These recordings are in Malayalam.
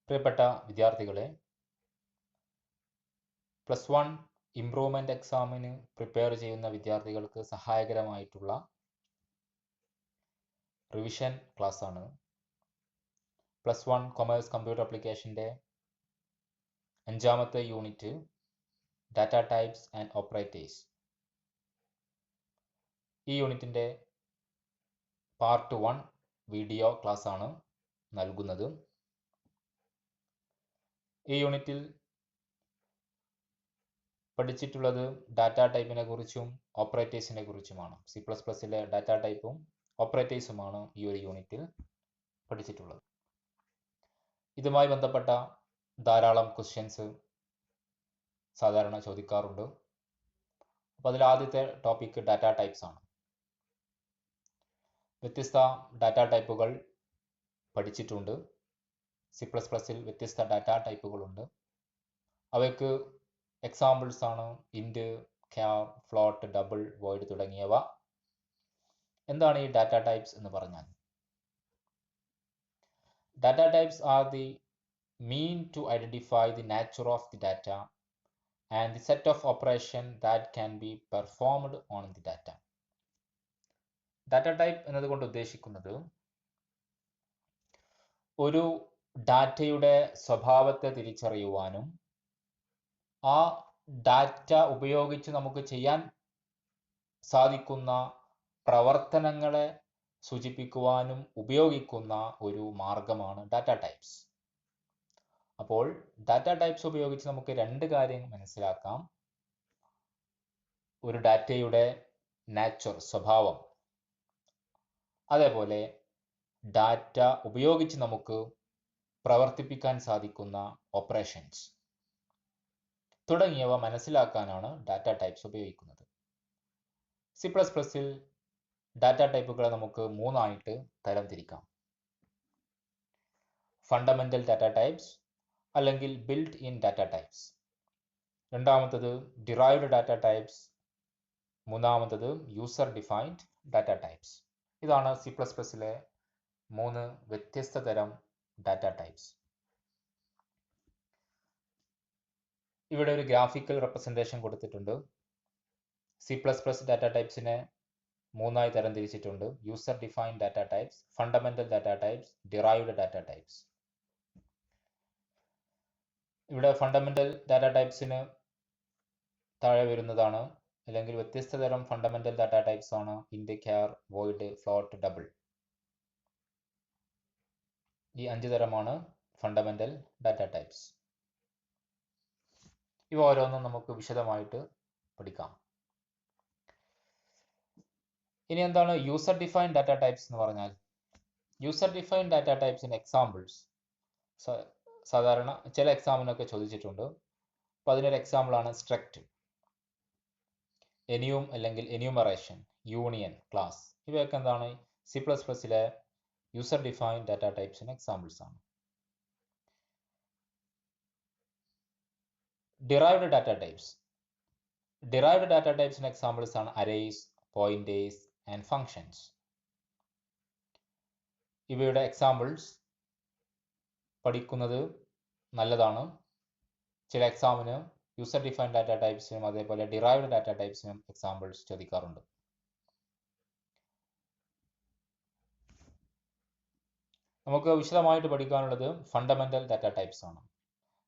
പ്രിയപ്പെട്ട വിദ്യാർത്ഥികളെ, +1 ഇംപ്രൂവ്മെൻ്റ് എക്സാമിന് പ്രിപ്പയർ ചെയ്യുന്ന വിദ്യാർത്ഥികൾക്ക് സഹായകരമായിട്ടുള്ള റിവിഷൻ ക്ലാസ്സാണ്. +1 കൊമേഴ്സ് കമ്പ്യൂട്ടർ ആപ്ലിക്കേഷൻ്റെ 5ാമത്തെ unit data types and operators. ഈ യൂണിറ്റിൻ്റെ പാർട്ട് 1 വീഡിയോ ക്ലാസ്സാണ് നൽകുന്നത്. ഈ യൂണിറ്റിൽ പഠിച്ചിട്ടുള്ളത് ഡാറ്റ ടൈപ്പിനെ കുറിച്ചും ഓപ്പറേറ്റേഴ്സിനെ കുറിച്ചുമാണ്. C++ലെ ഡാറ്റ ടൈപ്പും ഓപ്പറേറ്റേഴ്സുമാണ് ഈ ഒരു യൂണിറ്റിൽ പഠിച്ചിട്ടുള്ളത്. ഇതുമായി ബന്ധപ്പെട്ട ധാരാളം ക്വസ്റ്റ്യൻസ് സാധാരണ ചോദിക്കാറുണ്ട്. അപ്പോൾ അതിൽ ആദ്യത്തെ ടോപ്പിക് ഡാറ്റ ടൈപ്സ് ആണ്. വ്യത്യസ്ത ഡാറ്റ ടൈപ്പുകൾ പഠിച്ചിട്ടുണ്ട്. C++ൽ വ്യത്യസ്ത ഡാറ്റ ടൈപ്പുകളുണ്ട്. അവയ്ക്ക് എക്സാമ്പിൾസ് ആണ് int, char, float, double, void തുടങ്ങിയവ. എന്താണ് ഈ ഡാറ്റ ടൈപ്സ് എന്ന് പറഞ്ഞാൽ? Data types are the mean to identify the nature of the data and the set of operation that can be performed on the data. Data type എന്നതുകൊണ്ട് ഉദ്ദേശിക്കുന്നത് ഒരു ഡാറ്റയുടെ സ്വഭാവത്തെ തിരിച്ചറിയുവാനും ആ ഡാറ്റ ഉപയോഗിച്ച് നമുക്ക് ചെയ്യാൻ സാധിക്കുന്ന പ്രവർത്തനങ്ങളെ സൂചിപ്പിക്കുവാനും ഉപയോഗിക്കുന്ന ഒരു മാർഗമാണ് ഡാറ്റ ടൈപ്സ്. അപ്പോൾ ഡാറ്റ ടൈപ്സ് ഉപയോഗിച്ച് നമുക്ക് രണ്ട് കാര്യം മനസ്സിലാക്കാം. ഒരു ഡാറ്റയുടെ നാച്ചർ, സ്വഭാവം, അതേപോലെ ഡാറ്റ ഉപയോഗിച്ച് നമുക്ക് പ്രവർത്തിപ്പിക്കാൻ സാധിക്കുന്ന ഓപ്പറേഷൻസ് തുടങ്ങിയവ മനസ്സിലാക്കാനാണ് ഡാറ്റ ടൈപ്സ് ഉപയോഗിക്കുന്നത്. C++ൽ ഡാറ്റ ടൈപ്പുകളെ നമുക്ക് മൂന്നായിട്ട് തരംതിരിക്കാം. ഫണ്ടമെന്റൽ ഡാറ്റ ടൈപ്സ് അല്ലെങ്കിൽ ബിൽറ്റ് ഇൻ ഡാറ്റ ടൈപ്സ്. രണ്ടാമത്തത് ഡിറൈവ്ഡ് ഡാറ്റ ടൈപ്സ്. മൂന്നാമത്തത് യൂസർ ഡിഫൈൻഡ് ഡാറ്റ ടൈപ്സ്. ഇതാണ് C++ലെ 3 വ്യത്യസ്ത തരം ഡാറ്റ ടൈപ്സ്. ഇവിടെ ഒരു ഗ്രാഫിക്കൽ റെപ്രസെൻറ്റേഷൻ കൊടുത്തിട്ടുണ്ട്. C++ ഡാറ്റ ടൈപ്സിനെ മൂന്നായി തരംതിരിച്ചിട്ടുണ്ട്. User defined data types, fundamental data types, derived data types. ഇവിടെ ഫണ്ടമെന്റൽ ഡാറ്റ ടൈപ്സിന് താഴെ വരുന്നതാണ്, അല്ലെങ്കിൽ വ്യത്യസ്ത തരം ഫണ്ടമെന്റൽ ഡാറ്റ ടൈപ്സ് ആണ് int, char, void, float, double. ഈ 5 തരമാണ് ഫണ്ടമെന്റൽ ഡാറ്റ ടൈപ്സ്. ഇവ ഓരോന്നും നമുക്ക് വിശദമായിട്ട് പഠിക്കാം. ഇനി എന്താണ് യൂസർ ഡിഫൈൻഡ് ഡാറ്റ ടൈപ്സ് എന്ന് പറഞ്ഞാൽ? യൂസർ ഡിഫൈൻഡ് ഡാറ്റ ടൈപ്സിന് എക്സാമ്പിൾസ് സാധാരണ ചില എക്സാമിനൊക്കെ ചോദിച്ചിട്ടുണ്ട്. അപ്പോൾ അതിനൊരു എക്സാമ്പിളാണ് സ്ട്രക്റ്റ്, എനിയും അല്ലെങ്കിൽ എന്യൂമറേഷൻ, യൂണിയൻ, ക്ലാസ്. ഇവയൊക്കെ എന്താണ് C++ലെ യൂസർ ഡിഫൈൻഡ് ഡാറ്റ ടൈപ്സിന് എക്സാമ്പിൾസ് ആണ്. Derived data types. Derived data ടൈപ്സിന് എക്സാമ്പിൾസ് ആണ് അറേസ്, പോയിന്റേഴ്സ് ആൻഡ് ഫങ്ഷൻസ്. ഇവയുടെ എക്സാമ്പിൾസ് പഠിക്കുന്നത് നല്ലതാണ്. ചില എക്സാമിന് യൂസർ ഡിഫൈൻഡ് ഡാറ്റ ടൈപ്സിനും അതേപോലെ ഡിറൈവ്ഡ് ഡാറ്റ ടൈപ്സിനും എക്സാമ്പിൾസ് ചോദിക്കാറുണ്ട്. നമുക്ക് വിശദമായിട്ട് പഠിക്കാനുള്ളത് ഫണ്ടമെന്റൽ ഡാറ്റ ടൈപ്സ് ആണ്.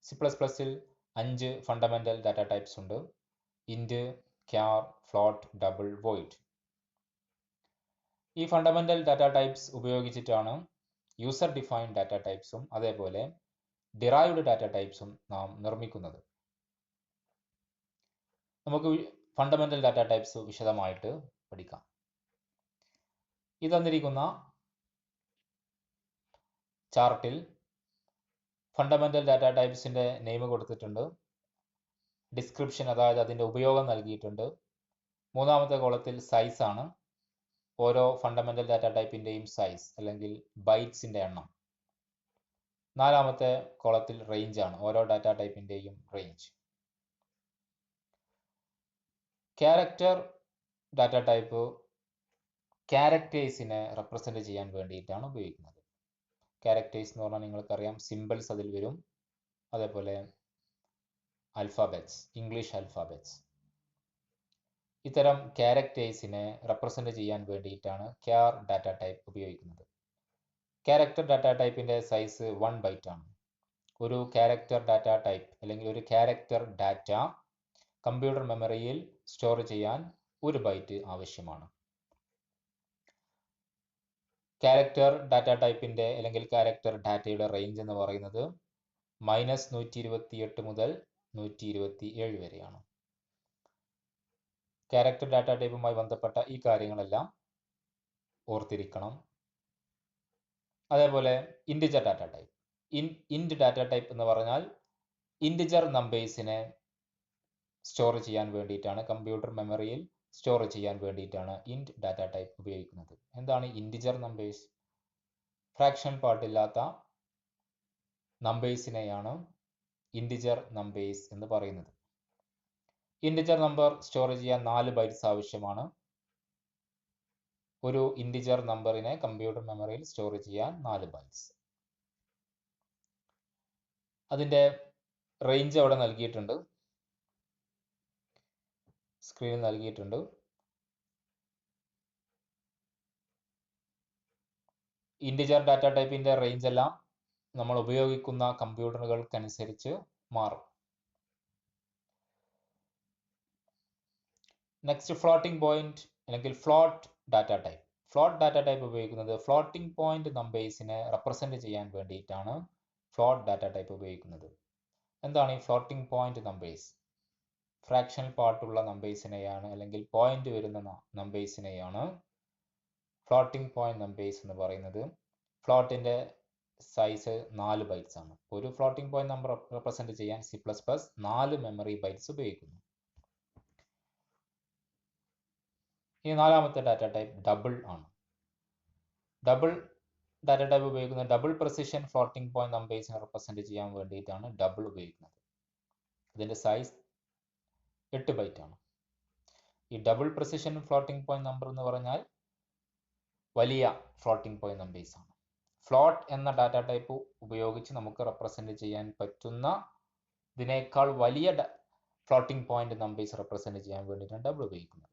C++ൽ 5 ഫണ്ടമെന്റൽ ഡാറ്റ ടൈപ്സ് ഉണ്ട്. ഇൻറ്റ്, char, ഫ്ലോട്ട്, ഡബിൾ, വോയിഡ്. ഈ ഫണ്ടമെന്റൽ ഡാറ്റ ടൈപ്സ് ഉപയോഗിച്ചിട്ടാണ് യൂസർ ഡിഫൈൻഡ് ഡാറ്റ ടൈപ്സും അതേപോലെ ഡിറൈവ്ഡ് ഡാറ്റ ടൈപ്സും നാം നിർമ്മിക്കുന്നത്. നമുക്ക് ഫണ്ടമെന്റൽ ഡാറ്റ ടൈപ്സ് വിശദമായിട്ട് പഠിക്കാം. ഈ തന്നിരിക്കുന്ന ചാർട്ടിൽ ഫണ്ടമെന്റൽ ഡാറ്റ ടൈപ്സിന്റെ നെയിം കൊടുത്തിട്ടുണ്ട്. ഡിസ്ക്രിപ്ഷൻ, അതായത് അതിന്റെ ഉപയോഗം നൽകിയിട്ടുണ്ട്. മൂന്നാമത്തെ കോളത്തിൽ സൈസ് ആണ്, ഓരോ ഫണ്ടമെന്റൽ ഡാറ്റ ടൈപ്പിന്റെയും സൈസ് അല്ലെങ്കിൽ ബൈറ്റ്സിന്റെ എണ്ണം. നാലാമത്തെ കോളത്തിൽ റേഞ്ച് ആണ്, ഓരോ ഡാറ്റ ടൈപ്പിന്റെയും റേഞ്ച്. ക്യാരക്ടർ ഡാറ്റ ടൈപ്പ് ക്യാരക്ടേഴ്സിനെ റെപ്രസെന്റ് ചെയ്യാൻ വേണ്ടിയിട്ടാണ് ഉപയോഗിക്കുന്നത്. ക്യാരക്ടേഴ്സ് എന്ന് പറഞ്ഞാൽ നിങ്ങൾക്കറിയാം സിമ്പിൾസ് അതിൽ വരും, അതേപോലെ ആൽഫാബെറ്റ്സ്, ഇംഗ്ലീഷ് ആൽഫാബെറ്റ്സ്. ഇത്തരം ക്യാരക്ടേഴ്സിനെ റെപ്രസെന്റ് ചെയ്യാൻ വേണ്ടിയിട്ടാണ് ക്യാർ ഡാറ്റ ടൈപ്പ് ഉപയോഗിക്കുന്നത്. ക്യാരക്ടർ ഡാറ്റ ടൈപ്പിന്റെ സൈസ് 1 ബൈറ്റ് ആണ്. ഒരു ക്യാരക്ടർ ഡാറ്റ ടൈപ്പ് അല്ലെങ്കിൽ ഒരു ക്യാരക്ടർ ഡാറ്റ കമ്പ്യൂട്ടർ മെമ്മറിയിൽ സ്റ്റോർ ചെയ്യാൻ 1 ബൈറ്റ് ആവശ്യമാണ്. ക്യാരക്ടർ ഡാറ്റ ടൈപ്പിന്റെ അല്ലെങ്കിൽ ക്യാരക്ടർ ഡാറ്റയുടെ റേഞ്ച് എന്ന് പറയുന്നത് -128 മുതൽ 127 വരെയാണ്. ക്യാരക്ടർ ഡാറ്റ ടൈപ്പുമായി ബന്ധപ്പെട്ട ഈ കാര്യങ്ങളെല്ലാം ഓർത്തിരിക്കണം. അതേപോലെ integer data type. Int data type എന്ന് പറഞ്ഞാൽ ഇൻറ്റിജർ നമ്പേഴ്സിനെ സ്റ്റോർ ചെയ്യാൻ വേണ്ടിയിട്ടാണ്, കമ്പ്യൂട്ടർ മെമ്മറിയിൽ സ്റ്റോർ ചെയ്യാൻ വേണ്ടിയിട്ടാണ് ഇൻറ്റ് ഡാറ്റ ടൈപ്പ് ഉപയോഗിക്കുന്നത്. എന്താണ് ഇൻറ്റിജർ നമ്പേഴ്സ്? ഫ്രാക്ഷൻ പാർട്ടില്ലാത്ത നമ്പേഴ്സിനെയാണ് ഇൻറ്റിജർ നമ്പേഴ്സ് എന്ന് പറയുന്നത്. ഇൻറ്റിജർ നമ്പർ സ്റ്റോർ ചെയ്യാൻ 4 ബൈറ്റ്സ് ആവശ്യമാണ്. ഒരു ഇൻറ്റിജർ നമ്പറിനെ കമ്പ്യൂട്ടർ മെമ്മറിയിൽ സ്റ്റോർ ചെയ്യാൻ 4 ബൈറ്റ്സ്. അതിന്റെ റേഞ്ച് അവിടെ നൽകിയിട്ടുണ്ട്, സ്ക്രീനിൽ നൽകിയിട്ടുണ്ട്. ഇൻറ്റിജർ ഡാറ്റ ടൈപ്പിന്റെ റേഞ്ച് എല്ലാം നമ്മൾ ഉപയോഗിക്കുന്ന കമ്പ്യൂട്ടറുകൾക്കനുസരിച്ച് മാറും. നെക്സ്റ്റ് ഫ്ലോട്ടിംഗ് പോയിന്റ് അല്ലെങ്കിൽ float data type. Float data type ഉപയോഗിക്കുന്നത് ഫ്ലോട്ടിംഗ് പോയിന്റ് നമ്പേഴ്സിനെ റെപ്രസെന്റ് ചെയ്യാൻ വേണ്ടിയിട്ടാണ് ഫ്ലോട്ട് ഡാറ്റ ടൈപ്പ് ഉപയോഗിക്കുന്നത്. എന്താണ് ഈ ഫ്ലോട്ടിംഗ് പോയിന്റ് നമ്പേഴ്സ്? ഫ്രാക്ഷണൽ പാർട്ടുള്ള നമ്പേഴ്സിനെയാണ് അല്ലെങ്കിൽ പോയിന്റ് വരുന്ന നമ്പേഴ്സിനെയാണ് ഫ്ലോട്ടിംഗ് പോയിന്റ് നമ്പേഴ്സ് എന്ന് പറയുന്നത്. ഫ്ലോട്ടിന്റെ സൈസ് 4 ബൈറ്റ്സ് ആണ്. ഒരു ഫ്ലോട്ടിംഗ് പോയിന്റ് നമ്പർ റെപ്രസെന്റ് ചെയ്യാൻ C++ 4 മെമ്മറി ബൈറ്റ്സ് ഉപയോഗിക്കുന്നു. ഈ നാലാമത്തെ ഡാറ്റ ടൈപ്പ് ഡബിൾ ആണ്. ഡബിൾ ഡാറ്റ ടൈപ്പ് ഉപയോഗിക്കുന്നത് ഡബിൾ പ്രിസിഷൻ ഫ്ലോട്ടിംഗ് പോയിന്റ് നമ്പേഴ്സിനെ റെപ്രസെന്റ് ചെയ്യാൻ വേണ്ടിയിട്ടാണ് ഡബിൾ ഉപയോഗിക്കുന്നത്. ഇതിന്റെ സൈസ് 8 ബൈറ്റ് ആണ്. ഈ double precision floating point number എന്ന് പറഞ്ഞാൽ വലിയ ഫ്ലോട്ടിംഗ് പോയിന്റ് നമ്പേഴ്സ് ആണ്. ഫ്ലോട്ട് എന്ന ഡാറ്റ ടൈപ്പ് ഉപയോഗിച്ച് നമുക്ക് റെപ്രസെന്റ് ചെയ്യാൻ പറ്റുന്ന ഇതിനേക്കാൾ വലിയ ഫ്ലോട്ടിംഗ് പോയിന്റ് നമ്പേഴ്സ് റെപ്രസെന്റ് ചെയ്യാൻ വേണ്ടിയിട്ടാണ് ഡബിൾ ഉപയോഗിക്കുന്നത്.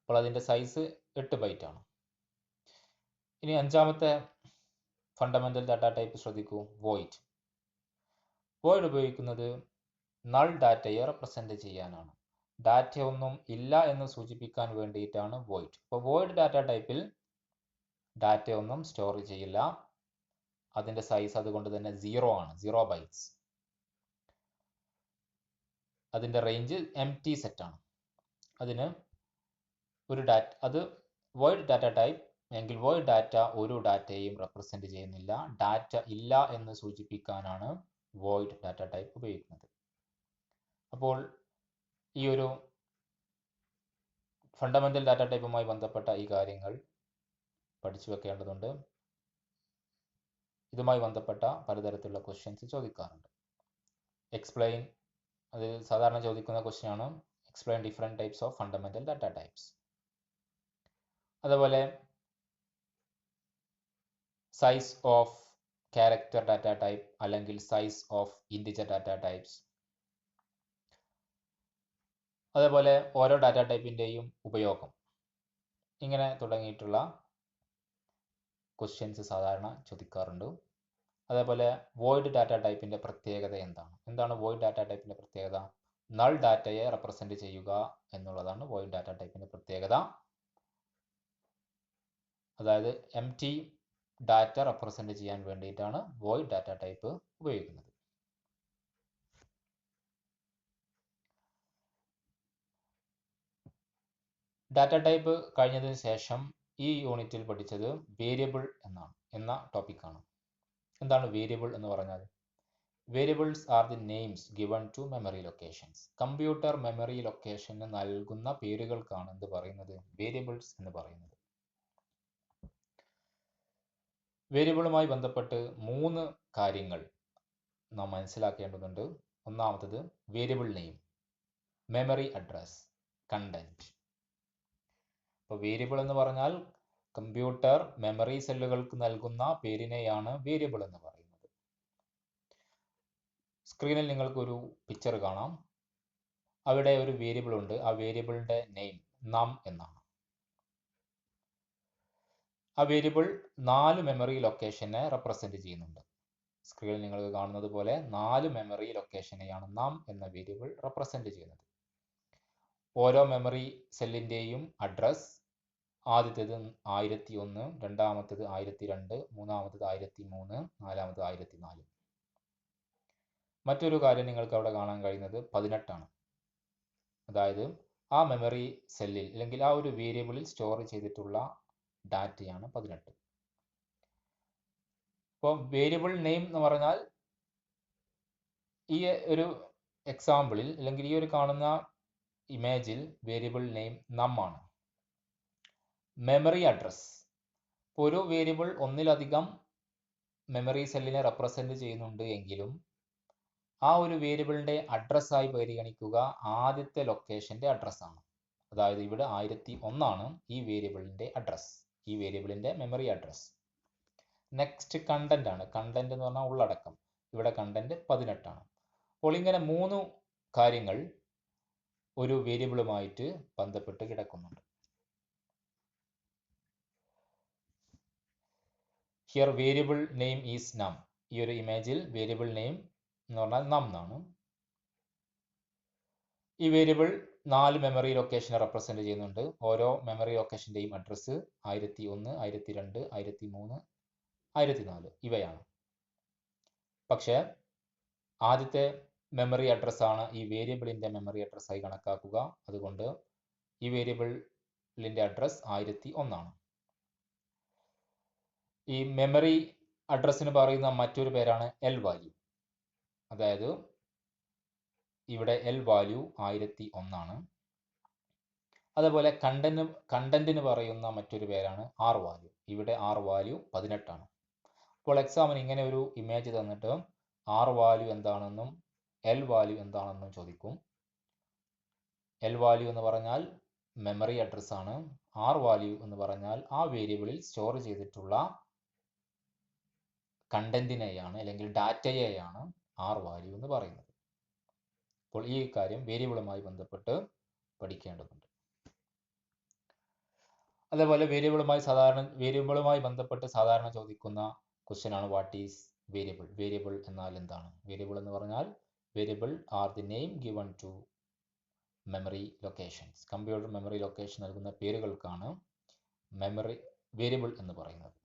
അപ്പോൾ അതിന്റെ സൈസ് 8 ബൈറ്റ് ആണ്. ഇനി അഞ്ചാമത്തെ ഫണ്ടമെന്റൽ ഡാറ്റ ടൈപ്പ് ശ്രദ്ധിക്കൂ, വോയിഡ്. വോയിഡ് ഉപയോഗിക്കുന്നത് നൾ ഡാറ്റയെ റെപ്രസെന്റ് ചെയ്യാനാണ്. ഡാറ്റ ഒന്നും ഇല്ല എന്ന് സൂചിപ്പിക്കാൻ വേണ്ടിയിട്ടാണ് വോയിഡ്. അപ്പോൾ വോയിഡ് ഡാറ്റ ടൈപ്പിൽ ഡാറ്റ ഒന്നും സ്റ്റോർ ചെയ്യില്ല. അതിന്റെ സൈസ് അതുകൊണ്ട് തന്നെ 0 ആണ്, 0 ബൈറ്റ്സ്. അതിന്റെ റേഞ്ച് എംപ്റ്റി സെറ്റ് ആണ്. അതിന് ഒരു അത് വോയിഡ് ഡാറ്റ ടൈപ്പ് എങ്കിൽ വോയിഡ് ഡാറ്റ ഒരു ഡാറ്റയും റെപ്രസെന്റ് ചെയ്യുന്നില്ല. ഡാറ്റ ഇല്ല എന്ന് സൂചിപ്പിക്കാനാണ് വോയിഡ് ഡാറ്റ ടൈപ്പ് ഉപയോഗിക്കുന്നത്. അപ്പോൾ ഈ ഒരു ഫണ്ടമെന്റൽ ഡാറ്റ ടൈപ്പുമായി ബന്ധപ്പെട്ട ഈ കാര്യങ്ങൾ പഠിച്ചു വെക്കേണ്ടതുണ്ട്. ഇതുമായി ബന്ധപ്പെട്ട പലതരത്തിലുള്ള ക്വസ്റ്റ്യൻസ് ചോദിക്കാറുണ്ട്. എക്സ്പ്ലെയിൻ, അതിൽ സാധാരണ ചോദിക്കുന്ന ക്വസ്റ്റ്യൻ ആണ് explain different types of fundamental data types. അതുപോലെ size of character data type അല്ലെങ്കിൽ size of integer data types. അതേപോലെ ഓരോ ഡാറ്റ ടൈപ്പിന്റെയും ഉപയോഗം, ഇങ്ങനെ തുടങ്ങിയിട്ടുള്ള ക്വസ്റ്റ്യൻസ് സാധാരണ ചോദിക്കാറുണ്ട്. അതേപോലെ വോയിഡ് ഡാറ്റ ടൈപ്പിന്റെ പ്രത്യേകത എന്താണ്? എന്താണ് വോയിഡ് ഡാറ്റ ടൈപ്പിന്റെ പ്രത്യേകത? നൾ ഡാറ്റയെ റെപ്രസെന്റ് ചെയ്യുക എന്നുള്ളതാണ് വോയിഡ് ഡാറ്റ ടൈപ്പിന്റെ പ്രത്യേകത. അതായത് എംപ്റ്റി ഡാറ്റ റെപ്രസെന്റ് ചെയ്യാൻ വേണ്ടിയിട്ടാണ് വോയിഡ് ഡാറ്റ ടൈപ്പ് ഉപയോഗിക്കുന്നത്. ഡാറ്റ ടൈപ്പ് കഴിഞ്ഞതിന് ശേഷം ഈ യൂണിറ്റിൽ പഠിച്ചത് വേരിയബിൾ എന്ന ടോപ്പിക്കാണ്. എന്താണ് വേരിയബിൾ എന്ന് പറഞ്ഞാൽ? Variables are the names given to memory locations. Computer memory ലൊക്കേഷന് നൽകുന്ന പേരുകൾക്കാണ് എന്ത് പറയുന്നത്? വേരിയബിൾസ് എന്ന് പറയുന്നത്. വേരിയബിളുമായി ബന്ധപ്പെട്ട് 3 കാര്യങ്ങൾ നാം മനസ്സിലാക്കേണ്ടതുണ്ട്. ഒന്നാമത്തത് variable name, memory address, content. അപ്പോൾ വേരിയബിൾ എന്ന് പറഞ്ഞാൽ കമ്പ്യൂട്ടർ മെമ്മറി സെല്ലുകൾക്ക് നൽകുന്ന പേരിനെയാണ് വേരിയബിൾ എന്ന് പറയുന്നത്. സ്ക്രീനിൽ നിങ്ങൾക്കൊരു പിക്ചർ കാണാം. അവിടെ ഒരു വേരിയബിൾ ഉണ്ട്. ആ വേരിയബിളിന്റെ നെയിം നം എന്നാണ്. ആ വേരിയബിൾ 4 മെമ്മറി ലൊക്കേഷനെ റെപ്രസെന്റ് ചെയ്യുന്നുണ്ട്. സ്ക്രീനിൽ നിങ്ങൾക്ക് കാണുന്നത് പോലെ 4 മെമ്മറി ലൊക്കേഷനെയാണ് നം എന്ന വേരിയബിൾ റെപ്രസെന്റ് ചെയ്യുന്നത്. ഓരോ മെമ്മറി സെല്ലിന്റെയും അഡ്രസ് ആദ്യത്തേത് 1001, രണ്ടാമത്തേത് 1002, മൂന്നാമത്തേത് 1003, നാലാമത്തേത് 1004. മറ്റൊരു കാര്യം നിങ്ങൾക്ക് അവിടെ കാണാൻ കഴിയുന്നത് 18 ആണ്. അതായത് ആ മെമ്മറി സെല്ലിൽ അല്ലെങ്കിൽ ആ ഒരു വേരിയബിളിൽ സ്റ്റോർ ചെയ്തിട്ടുള്ള ഡാറ്റയാണ് 18. അപ്പോൾ വേരിയബിൾ നെയിം എന്ന് പറഞ്ഞാൽ ഈ ഒരു എക്സാമ്പിളിൽ അല്ലെങ്കിൽ ഈ ഒരു കാണുന്ന ഇമേജിൽ വേരിയബിൾ നെയിം നം ആണ്. മെമ്മറി അഡ്രസ്, ഒരു വേരിയബിൾ ഒന്നിലധികം മെമ്മറി സെല്ലിനെ റെപ്രസെന്റ് ചെയ്യുന്നുണ്ട് എങ്കിലും ആ ഒരു വേരിയബിളിന്റെ അഡ്രസ്സായി പരിഗണിക്കുക ആദ്യത്തെ ലൊക്കേഷന്റെ അഡ്രസ്സാണ്. അതായത് ഇവിടെ 1001 ആണ് ഈ വേരിയബിളിന്റെ അഡ്രസ്, ഈ വേരിയബിളിന്റെ മെമ്മറി അഡ്രസ്. നെക്സ്റ്റ് കണ്ടന്റ് ആണ്. കണ്ടന്റ് എന്ന് പറഞ്ഞാൽ ഉള്ളടക്കം. ഇവിടെ കണ്ടന്റ് 18 ആണ്. അപ്പോൾ ഇങ്ങനെ 3 കാര്യങ്ങൾ ഒരു വേരിയബിളുമായിട്ട് ബന്ധപ്പെട്ട് കിടക്കുന്നുണ്ട്. ഹിയർ വേരിയബിൾ നെയിം ഈസ് നം. ഈ ഒരു ഇമേജിൽ വേരിയബിൾ നെയിം എന്ന് പറഞ്ഞാൽ നം എന്നാണ്. ഈ വേരിയബിൾ 4 മെമ്മറി ലൊക്കേഷനെ റെപ്രസെന്റ് ചെയ്യുന്നുണ്ട്. ഓരോ മെമ്മറി ലൊക്കേഷന്റെയും അഡ്രസ്സ് 1001, 1002, 1003, 1004 ഇവയാണ്. പക്ഷേ ആദ്യത്തെ മെമ്മറി അഡ്രസ്സാണ് ഈ വേരിയബിളിന്റെ മെമ്മറി അഡ്രസ്സായി കണക്കാക്കുക. അതുകൊണ്ട് ഈ വേരിയബിളിന്റെ അഡ്രസ് 1001 ആണ്. ഈ മെമ്മറി അഡ്രസ്സിന് പറയുന്ന മറ്റൊരു പേരാണ് എൽ വാല്യൂ. അതായത് ഇവിടെ എൽ വാല്യൂ 1001 ആണ്. അതേപോലെ കണ്ടന്റിന് പറയുന്ന മറ്റൊരു പേരാണ് ആർ വാല്യൂ. ഇവിടെ ആർ വാല്യൂ 18 ആണ്. അപ്പോൾ എക്സാമിന് ഇങ്ങനെ ഒരു ഇമേജ് തന്നിട്ട് ആർ വാല്യൂ എന്താണെന്നും എൽ വാല്യൂ എന്താണെന്നും ചോദിക്കും. എൽ വാല്യൂ എന്ന് പറഞ്ഞാൽ മെമ്മറി അഡ്രസ് ആണ്. ആർ വാല്യൂ എന്ന് പറഞ്ഞാൽ ആ വേരിയബിളിൽ സ്റ്റോർ ചെയ്തിട്ടുള്ള കണ്ടന്റിനെയാണ് അല്ലെങ്കിൽ ഡാറ്റയെയാണ് ആർ വാല്യൂ എന്ന് പറയുന്നത്. അപ്പോൾ ഈ കാര്യം വേരിയബിളുമായി ബന്ധപ്പെട്ട് പഠിക്കേണ്ടതുണ്ട്. അതേപോലെ വേരിയബിളുമായി ബന്ധപ്പെട്ട് സാധാരണ ചോദിക്കുന്ന ക്വസ്റ്റ്യൻ ആണ് വാട്ട് ഈസ് വേരിയബിൾ. വേരിയബിൾ എന്നാൽ എന്താണ്? വേരിയബിൾ എന്ന് പറഞ്ഞാൽ variable are the name given to memory locations. Computer memory location നൽകുന്ന പേരുകൾക്കാണ് വേരിയബിൾ എന്ന് പറയുന്നത്.